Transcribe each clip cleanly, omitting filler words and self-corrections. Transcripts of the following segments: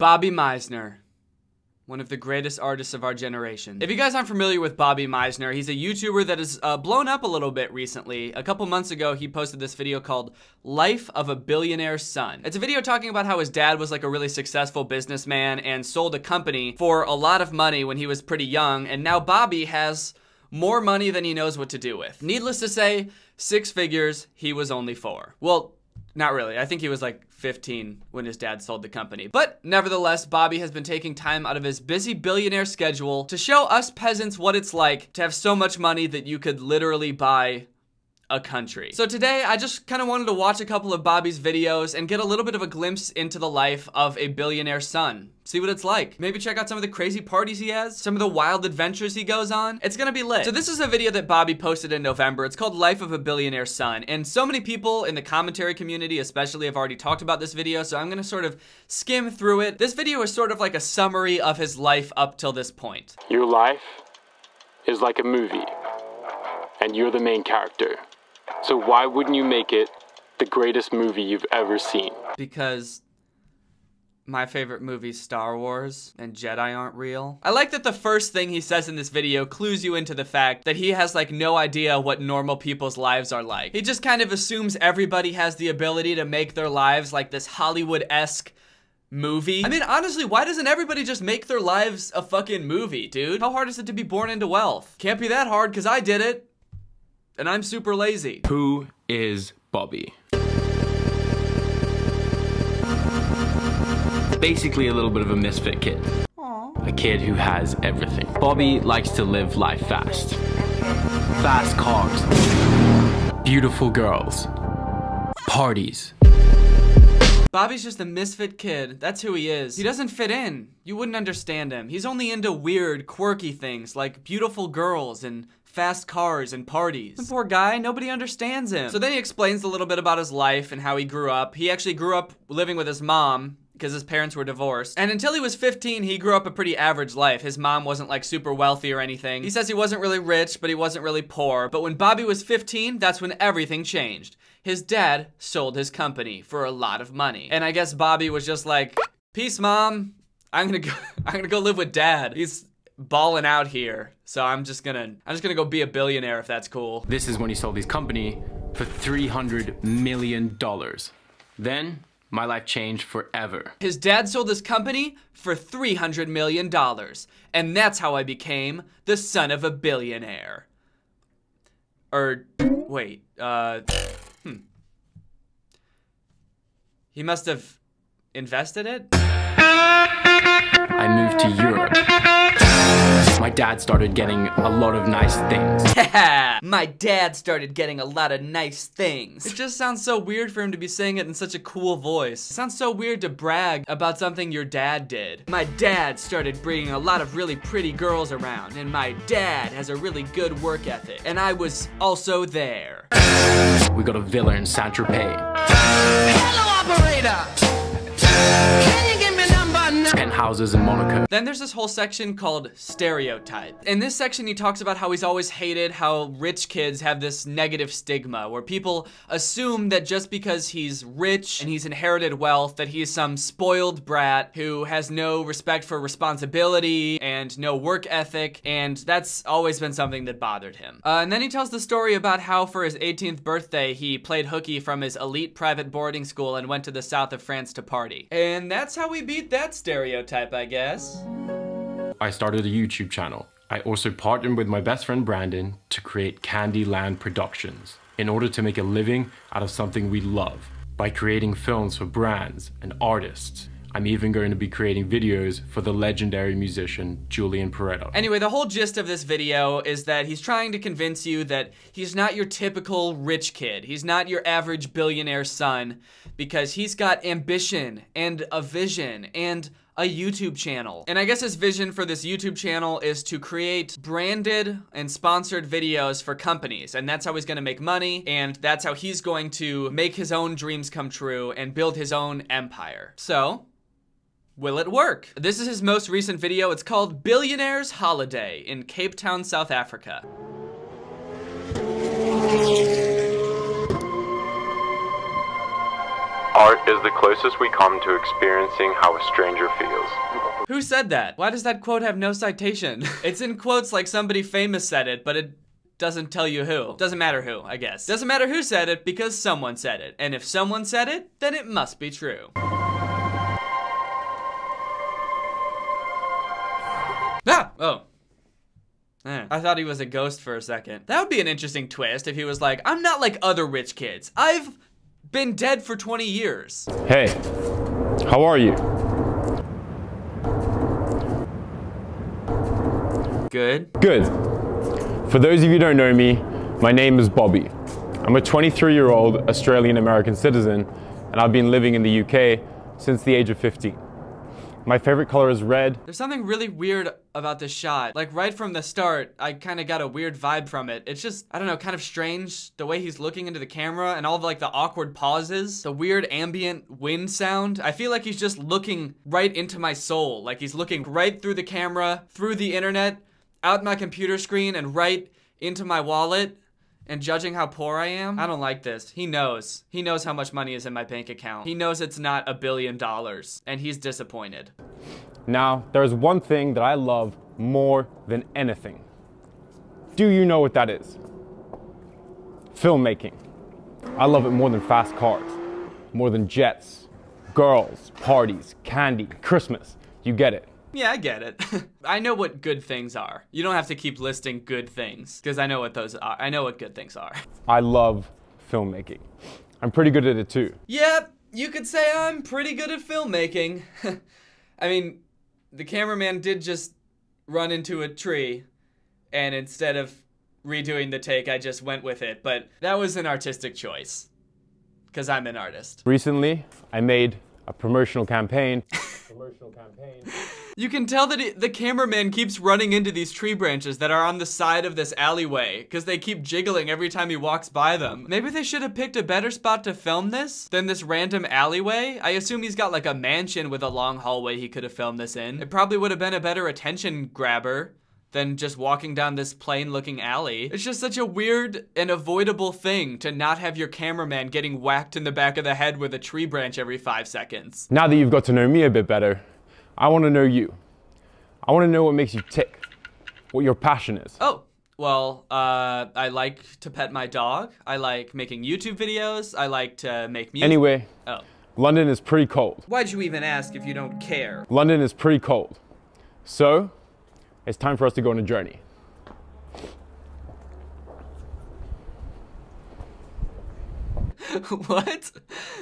Bobby Meisner. One of the greatest artists of our generation. If you guys aren't familiar with Bobby Meisner, he's a YouTuber that has blown up a little bit recently. A couple months ago, he posted this video called Life of a Billionaire's Son. It's a video talking about how his dad was like a really successful businessman and sold a company for a lot of money when he was pretty young, and now Bobby has more money than he knows what to do with. Needless to say, 6 figures, he was only 4. Well, not really. I think he was like 15 when his dad sold the company. But nevertheless, Bobby has been taking time out of his busy billionaire schedule to show us peasants what it's like to have so much money that you could literally buy a country. So today, I just kind of wanted to watch a couple of Bobby's videos and get a little bit of a glimpse into the life of a billionaire's son. See what it's like. Maybe check out some of the crazy parties he has, some of the wild adventures he goes on. It's gonna be lit. So this is a video that Bobby posted in November. It's called Life of a Billionaire's Son. And so many people in the commentary community especially have already talked about this video, so I'm gonna sort of skim through it. This video is sort of like a summary of his life up till this point. Your life is like a movie, and you're the main character. So why wouldn't you make it the greatest movie you've ever seen? Because my favorite movie's Star Wars, and Jedi aren't real. I like that the first thing he says in this video clues you into the fact that he has like no idea what normal people's lives are like. He just kind of assumes everybody has the ability to make their lives like this Hollywood-esque movie. I mean, honestly, why doesn't everybody just make their lives a fucking movie, dude? How hard is it to be born into wealth? Can't be that hard, because I did it. And I'm super lazy. Who is Bobby? Basically a little bit of a misfit kid. Aww. A kid who has everything. Bobby likes to live life fast. Fast cars. Beautiful girls. Parties. Bobby's just a misfit kid. That's who he is. He doesn't fit in. You wouldn't understand him. He's only into weird, quirky things like beautiful girls and fast cars and parties. The poor guy, nobody understands him. So then he explains a little bit about his life and how he grew up. He actually grew up living with his mom because his parents were divorced. And until he was 15, he grew up a pretty average life. His mom wasn't like super wealthy or anything. He says he wasn't really rich, but he wasn't really poor. But when Bobby was 15, that's when everything changed. His dad sold his company for a lot of money. And I guess Bobby was just like, peace, mom. I'm gonna go live with dad. He's balling out here. So I'm just gonna go be a billionaire if that's cool. This is when he sold his company for $300 million. Then my life changed forever. His dad sold his company for $300 million. And that's how I became the son of a billionaire. Or, wait, He must have invested it? I moved to Europe. My dad started getting a lot of nice things. My dad started getting a lot of nice things. It just sounds so weird for him to be saying it in such a cool voice. It sounds so weird to brag about something your dad did. My dad started bringing a lot of really pretty girls around, and my dad has a really good work ethic, and I was also there. We got a villa in Saint-Tropez. Hello, operator! Can you give me number 9? Penthouses in Monaco. Then there's this whole section called Stereotype. In this section, he talks about how he's always hated how rich kids have this negative stigma, where people assume that just because he's rich and he's inherited wealth, that he's some spoiled brat who has no respect for responsibility and no work ethic, and that's always been something that bothered him. And then he tells the story about how for his 18th birthday, he played hooky from his elite private boarding school and went to the south of France to party. And that's how we beat that stereotype, I guess. I started a YouTube channel. I also partnered with my best friend Brandon to create Candyland Productions in order to make a living out of something we love by creating films for brands and artists. I'm even going to be creating videos for the legendary musician Julian Pareto. Anyway, the whole gist of this video is that he's trying to convince you that he's not your typical rich kid. He's not your average billionaire son, because he's got ambition and a vision and a YouTube channel. And I guess his vision for this YouTube channel is to create branded and sponsored videos for companies, and that's how he's gonna make money, and that's how he's going to make his own dreams come true and build his own empire. So, will it work? This is his most recent video. It's called Billionaire's Holiday in Cape Town, South Africa. Art is the closest we come to experiencing how a stranger feels. Who said that? Why does that quote have no citation? It's in quotes like somebody famous said it, but it doesn't tell you who. Doesn't matter who, I guess. Doesn't matter who said it because someone said it. And if someone said it, then it must be true. Ah! Oh. I thought he was a ghost for a second. That would be an interesting twist if he was like, I'm not like other rich kids. I've been dead for 20 years. Hey, how are you? Good. Good. For those of you who don't know me, my name is Bobby. I'm a 23-year-old Australian-American citizen, and I've been living in the UK since the age of 15. My favorite color is red. There's something really weird about this shot. Like right from the start, I kind of got a weird vibe from it. It's just, I don't know, kind of strange the way he's looking into the camera and all of like the awkward pauses, the weird ambient wind sound. I feel like he's just looking right into my soul. Like he's looking right through the camera, through the internet, out my computer screen and right into my wallet and judging how poor I am. I don't like this. He knows. He knows how much money is in my bank account. He knows it's not $1 billion and he's disappointed. Now, there's one thing that I love more than anything. Do you know what that is? Filmmaking. I love it more than fast cars, more than jets, girls, parties, candy, Christmas. You get it. Yeah, I get it. I know what good things are. You don't have to keep listing good things, because I know what those are. I know what good things are. I love filmmaking. I'm pretty good at it too. Yeah, you could say I'm pretty good at filmmaking. I mean, the cameraman did just run into a tree, and instead of redoing the take, I just went with it. But that was an artistic choice, because I'm an artist. Recently, I made a promotional campaign. You can tell that the cameraman keeps running into these tree branches that are on the side of this alleyway because they keep jiggling every time he walks by them. Maybe they should have picked a better spot to film this than this random alleyway. I assume he's got like a mansion with a long hallway he could have filmed this in. It probably would have been a better attention grabber than just walking down this plain looking alley. It's just such a weird and avoidable thing to not have your cameraman getting whacked in the back of the head with a tree branch every 5 seconds. Now that you've got to know me a bit better, I want to know you. I want to know what makes you tick, what your passion is. Oh, well, I like to pet my dog. I like making YouTube videos. I like to make music. Anyway, Oh. London is pretty cold. Why'd you even ask if you don't care? London is pretty cold. So, it's time for us to go on a journey. What?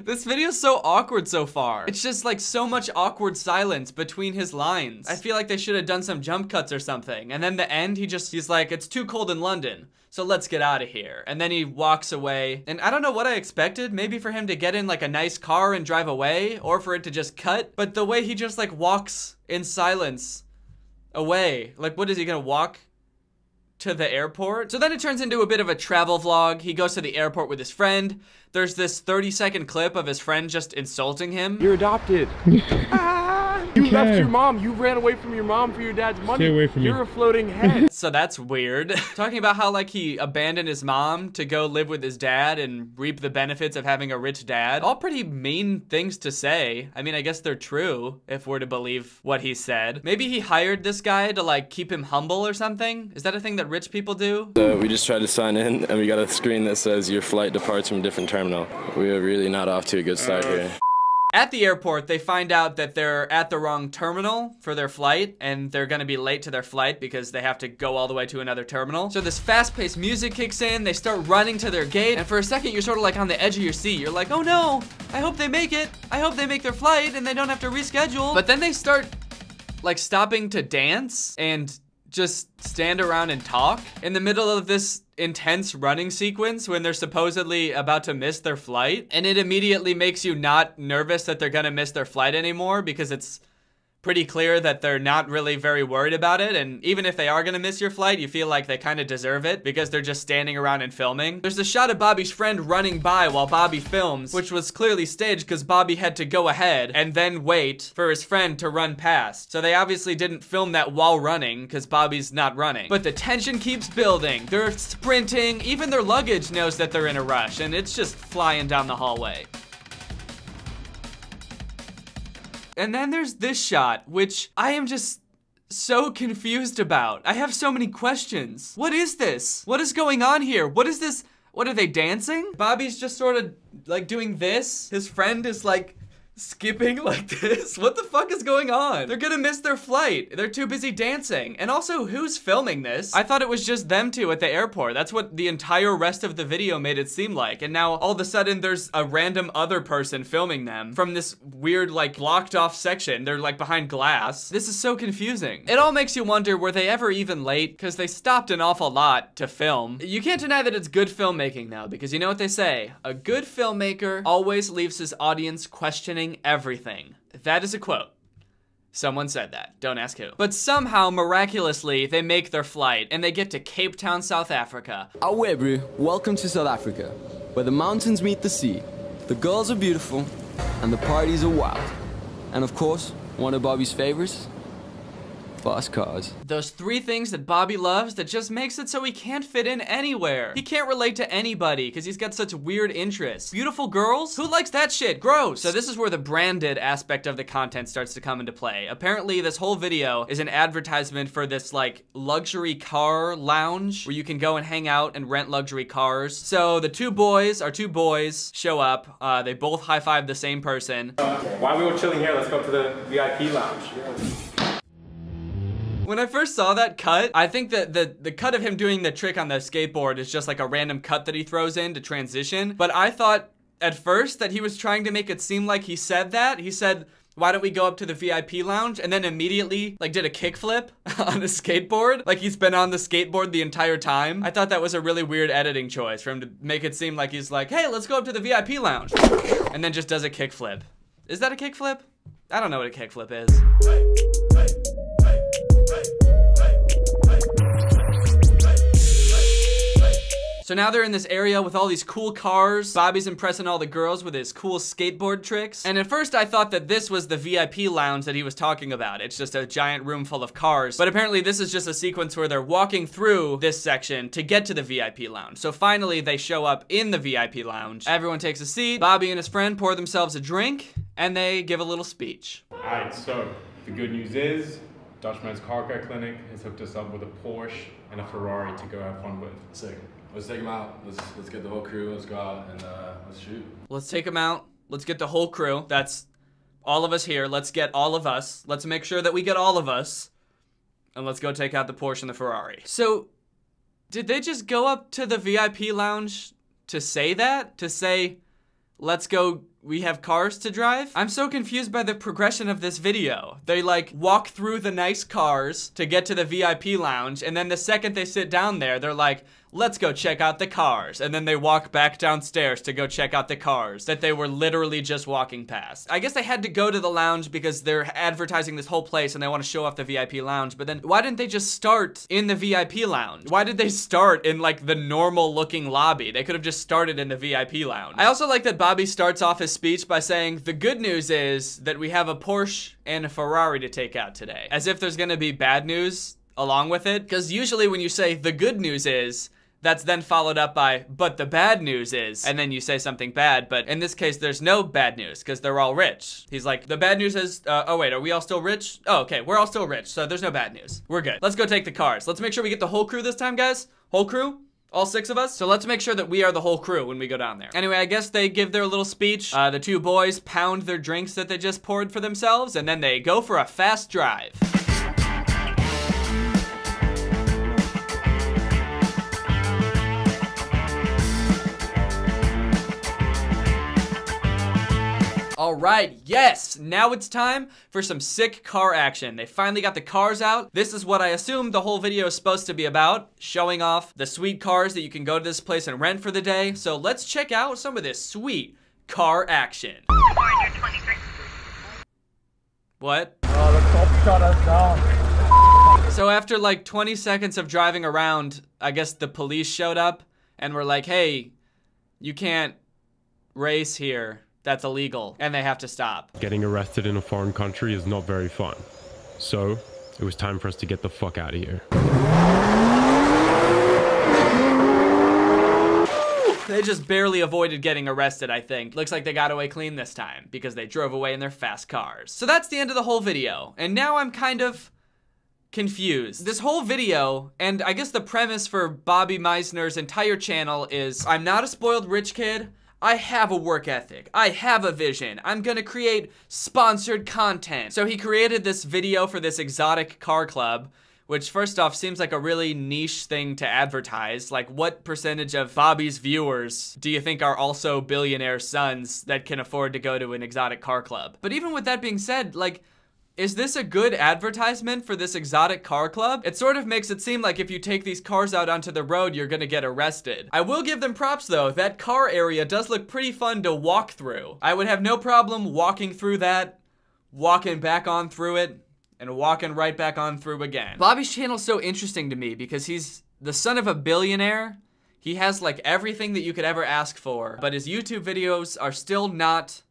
This video's so awkward so far. It's just like so much awkward silence between his lines. I feel like they should have done some jump cuts or something. And then the end, he's like, it's too cold in London, so let's get out of here. And then he walks away. And I don't know what I expected. Maybe for him to get in like a nice car and drive away, or for it to just cut. But the way he just like walks in silence away. Like, what is he gonna walk to the airport? So then it turns into a bit of a travel vlog. He goes to the airport with his friend. There's this 30-second clip of his friend just insulting him. You're adopted. You left your mom. You ran away from your mom for your dad's money. Stay away from me. You're a floating head. So that's weird. Talking about how like he abandoned his mom to go live with his dad and reap the benefits of having a rich dad. All pretty mean things to say. I mean, I guess they're true if we're to believe what he said. Maybe he hired this guy to like keep him humble or something. Is that a thing that rich people do? We just tried to sign in and we got a screen that says your flight departs from a different terminal. We are really not off to a good start here. At the airport, they find out that they're at the wrong terminal for their flight, and they're gonna be late to their flight because they have to go all the way to another terminal. So this fast-paced music kicks in, they start running to their gate, and for a second you're sort of like on the edge of your seat. You're like, oh no, I hope they make it. I hope they make their flight and they don't have to reschedule. But then they start like stopping to dance and just stand around and talk in the middle of this intense running sequence when they're supposedly about to miss their flight. And it immediately makes you not nervous that they're gonna miss their flight anymore because it's pretty clear that they're not really very worried about it. And even if they are gonna miss your flight, you feel like they kind of deserve it because they're just standing around and filming. There's a shot of Bobby's friend running by while Bobby films, which was clearly staged because Bobby had to go ahead and then wait for his friend to run past. So they obviously didn't film that while running because Bobby's not running. But the tension keeps building. They're sprinting. Even their luggage knows that they're in a rush and it's just flying down the hallway. And then there's this shot, which I am just so confused about. I have so many questions. What is this? What is going on here? What is this? What are they dancing? Bobby's just sort of like doing this. His friend is like skipping like this. What the fuck is going on? They're gonna miss their flight. They're too busy dancing. And also, who's filming this? I thought it was just them two at the airport. That's what the entire rest of the video made it seem like. And now all of a sudden there's a random other person filming them from this weird like blocked off section. They're like behind glass. This is so confusing. It all makes you wonder, were they ever even late? Because they stopped an awful lot to film. You can't deny that it's good filmmaking though, because you know what they say, a good filmmaker always leaves his audience questioning everything. That is a quote. Someone said that. Don't ask who. But somehow, miraculously, they make their flight and they get to Cape Town, South Africa. Awebru, welcome to South Africa, where the mountains meet the sea, the girls are beautiful, and the parties are wild. And of course, one of Bobby's favorites, fast cars. Those three things that Bobby loves that just makes it so he can't fit in anywhere. He can't relate to anybody because he's got such weird interests. Beautiful girls? Who likes that shit? Gross. So this is where the branded aspect of the content starts to come into play. Apparently this whole video is an advertisement for this like luxury car lounge where you can go and hang out and rent luxury cars. So the two boys show up. They both high-five the same person. While we were chilling here, let's go to the VIP lounge. When I first saw that cut, I think that the cut of him doing the trick on the skateboard is just like a random cut that he throws in to transition. But I thought at first that he was trying to make it seem like he said that. He said, why don't we go up to the VIP lounge? And then immediately like did a kickflip on a skateboard. Like he's been on the skateboard the entire time. I thought that was a really weird editing choice for him to make it seem like he's like, hey, let's go up to the VIP lounge. And then just does a kickflip. Is that a kickflip? I don't know what a kickflip is. So now they're in this area with all these cool cars. Bobby's impressing all the girls with his cool skateboard tricks. And at first I thought that this was the VIP lounge that he was talking about. It's just a giant room full of cars. But apparently this is just a sequence where they're walking through this section to get to the VIP lounge. So finally they show up in the VIP lounge. Everyone takes a seat. Bobby and his friend pour themselves a drink and they give a little speech. All right, so the good news is Dutchman's Car Care Clinic has hooked us up with a Porsche and a Ferrari to go have fun with. Sick. Let's take them out. Let's get the whole crew. Let's go out and let's shoot. Let's take them out. Let's get the whole crew. That's all of us here. Let's get all of us. Let's make sure that we get all of us. And let's go take out the Porsche and the Ferrari. So, did they just go up to the VIP lounge to say that? To say, let's go, we have cars to drive? I'm so confused by the progression of this video. They like walk through the nice cars to get to the VIP lounge, and then the second they sit down there, they're like, let's go check out the cars. And then they walk back downstairs to go check out the cars that they were literally just walking past. I guess they had to go to the lounge because they're advertising this whole place and they want to show off the VIP lounge. But then why didn't they just start in the VIP lounge? Why did they start in like the normal looking lobby? They could have just started in the VIP lounge. I also like that Bobby starts off his speech by saying, the good news is that we have a Porsche and a Ferrari to take out today. As if there's gonna be bad news along with it. Because usually when you say the good news is, that's then followed up by, but the bad news is, and then you say something bad, but in this case, there's no bad news, because they're all rich. He's like, the bad news is, oh wait, are we all still rich? Oh, okay, we're all still rich, so there's no bad news. We're good. Let's go take the cars. Let's make sure we get the whole crew this time, guys. Whole crew? All 6 of us? So let's make sure that we are the whole crew when we go down there. Anyway, I guess they give their little speech. The 2 boys pound their drinks that they just poured for themselves, and then they go for a fast drive. All right, yes, now it's time for some sick car action. They finally got the cars out. This is what I assume the whole video is supposed to be about, showing off the sweet cars that you can go to this place and rent for the day. So let's check out some of this sweet car action. What? Oh, the cop shot us down. So after like 20 seconds of driving around, I guess the police showed up and were like, hey, you can't race here. That's illegal, and they have to stop. Getting arrested in a foreign country is not very fun. So, it was time for us to get the fuck out of here. They just barely avoided getting arrested, I think. Looks like they got away clean this time because they drove away in their fast cars. So that's the end of the whole video. And now I'm kind of confused. This whole video, and I guess the premise for Bobby Meisner's entire channel is, I'm not a spoiled rich kid. I have a work ethic. I have a vision. I'm gonna create sponsored content. So he created this video for this exotic car club, which first off seems like a really niche thing to advertise. Like, what percentage of Bobby's viewers do you think are also billionaire sons that can afford to go to an exotic car club? But even with that being said, like, is this a good advertisement for this exotic car club? It sort of makes it seem like if you take these cars out onto the road, you're gonna get arrested. I will give them props though, that car area does look pretty fun to walk through. I would have no problem walking through that, walking back on through it, and walking right back on through again. Bobby's channel's so interesting to me because he's the son of a billionaire. He has like everything that you could ever ask for, but his YouTube videos are still not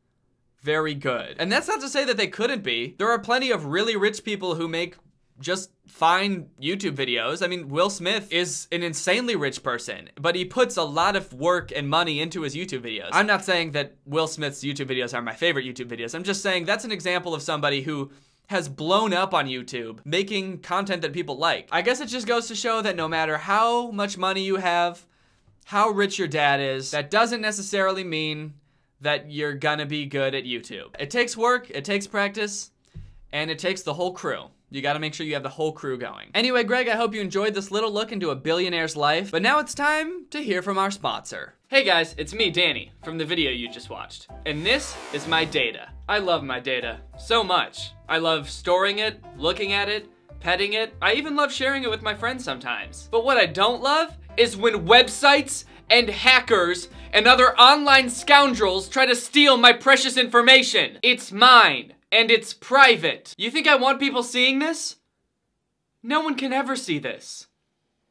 very good. And that's not to say that they couldn't be. There are plenty of really rich people who make just fine YouTube videos. I mean, Will Smith is an insanely rich person, but he puts a lot of work and money into his YouTube videos. I'm not saying that Will Smith's YouTube videos are my favorite YouTube videos. I'm just saying that's an example of somebody who has blown up on YouTube, making content that people like. I guess it just goes to show that no matter how much money you have, how rich your dad is, that doesn't necessarily mean that you're gonna be good at YouTube. It takes work, it takes practice, and it takes the whole crew. You gotta make sure you have the whole crew going. Anyway, Greg, I hope you enjoyed this little look into a billionaire's life, but now it's time to hear from our sponsor. Hey guys, it's me, Danny, from the video you just watched. And this is my data. I love my data so much. I love storing it, looking at it, petting it. I even love sharing it with my friends sometimes. But what I don't love is when websites and hackers and other online scoundrels try to steal my precious information. It's mine, and it's private. You think I want people seeing this? No one can ever see this.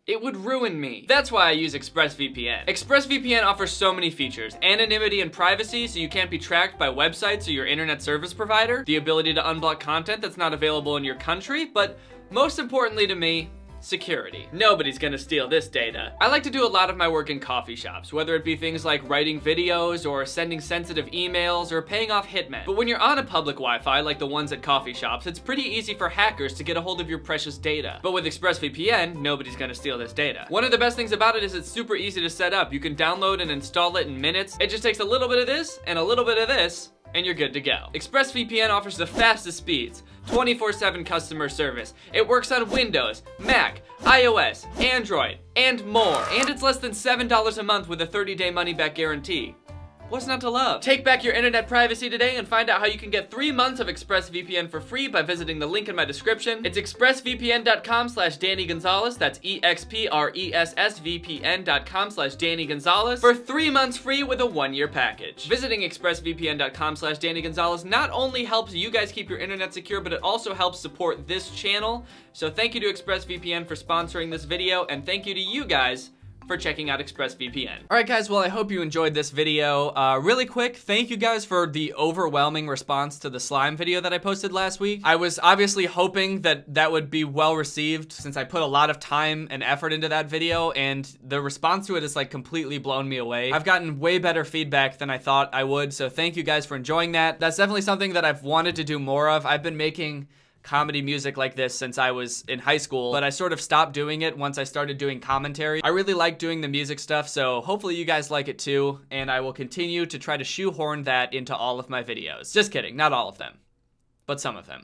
It would ruin me. That's why I use ExpressVPN. ExpressVPN offers so many features. Anonymity and privacy, so you can't be tracked by websites or your internet service provider. The ability to unblock content that's not available in your country, but most importantly to me, security. Nobody's gonna steal this data. I like to do a lot of my work in coffee shops, whether it be things like writing videos or sending sensitive emails or paying off hitmen. But when you're on a public Wi-Fi like the ones at coffee shops, it's pretty easy for hackers to get a hold of your precious data. But with ExpressVPN, nobody's gonna steal this data. One of the best things about it is it's super easy to set up. You can download and install it in minutes. It just takes a little bit of this and a little bit of this, and you're good to go. ExpressVPN offers the fastest speeds, 24/7 customer service. It works on Windows, Mac, iOS, Android, and more. And it's less than $7 a month with a 30-day money-back guarantee. What's not to love? Take back your internet privacy today and find out how you can get 3 months of ExpressVPN for free by visiting the link in my description. It's expressvpn.com/Danny Gonzalez. That's expressvpn.com/Danny Gonzalez for 3 months free with a 1-year package. Visiting expressvpn.com/Danny Gonzalez not only helps you guys keep your internet secure, but it also helps support this channel. So thank you to ExpressVPN for sponsoring this video, and thank you to you guys for checking out ExpressVPN. All right, guys, well, I hope you enjoyed this video. Really quick, thank you guys for the overwhelming response to the slime video that I posted last week. I was obviously hoping that that would be well received since I put a lot of time and effort into that video, and the response to it has like completely blown me away. I've gotten way better feedback than I thought I would, so thank you guys for enjoying that. That's definitely something that I've wanted to do more of. I've been making comedy music like this since I was in high school, but I sort of stopped doing it once I started doing commentary. I really like doing the music stuff, so hopefully you guys like it too, and I will continue to try to shoehorn that into all of my videos. Just kidding, not all of them, but some of them.